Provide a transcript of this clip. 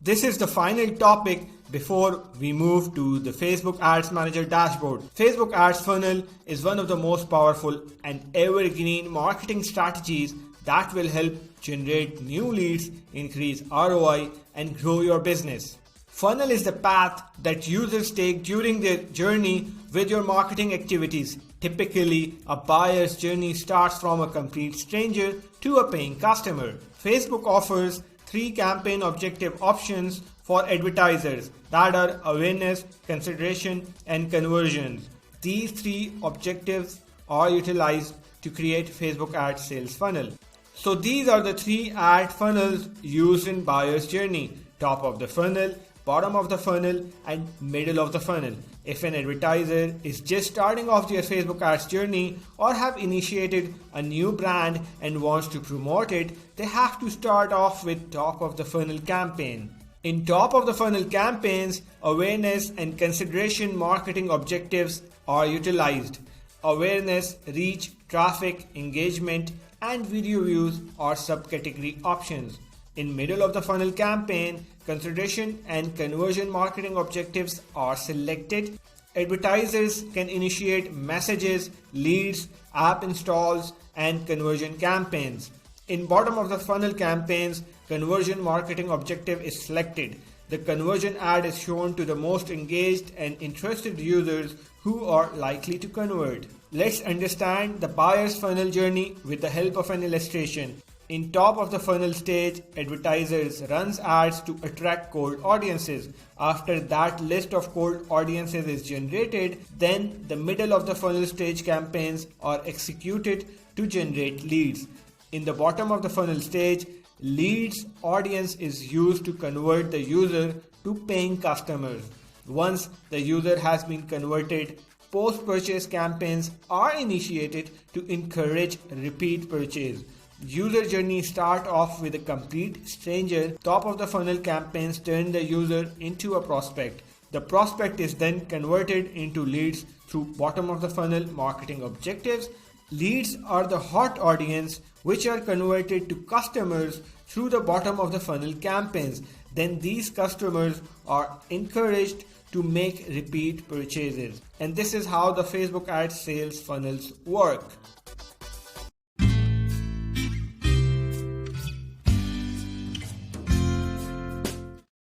This is the final topic before we move to the Facebook Ads Manager dashboard. Facebook Ads Funnel is one of the most powerful and evergreen marketing strategies that will help generate new leads, increase ROI, and grow your business. Funnel is the path that users take during their journey with your marketing activities. Typically, a buyer's journey starts from a complete stranger to a paying customer. Facebook offers 3 campaign objective options for advertisers that are awareness, consideration, and conversions. These 3 objectives are utilized to create Facebook ad sales funnel. So these are the 3 ad funnels used in buyer's journey: top of the funnel, bottom of the funnel, and middle of the funnel. If an advertiser is just starting off their Facebook ads journey or have initiated a new brand and wants to promote it, they have to start off with top of the funnel campaign. In top of the funnel campaigns, awareness and consideration marketing objectives are utilized. Awareness, reach, traffic, engagement, and video views are subcategory options. In middle of the funnel campaign, consideration and conversion marketing objectives are selected. Advertisers can initiate messages, leads, app installs, and conversion campaigns. In bottom of the funnel campaigns, conversion marketing objective is selected. The conversion ad is shown to the most engaged and interested users who are likely to convert. Let's understand the buyer's funnel journey with the help of an illustration. In top of the funnel stage, advertisers runs ads to attract cold audiences. After that list of cold audiences is generated, then the middle of the funnel stage campaigns are executed to generate leads. In the bottom of the funnel stage, leads audience is used to convert the user to paying customers. Once the user has been converted, post-purchase campaigns are initiated to encourage repeat purchase. User journey start off with a complete stranger. Top of the funnel campaigns turn the user into a prospect. The prospect is then converted into leads through bottom of the funnel marketing objectives. Leads are the hot audience which are converted to customers through the bottom of the funnel campaigns. Then these customers are encouraged to make repeat purchases. And this is how the Facebook ad sales funnels work.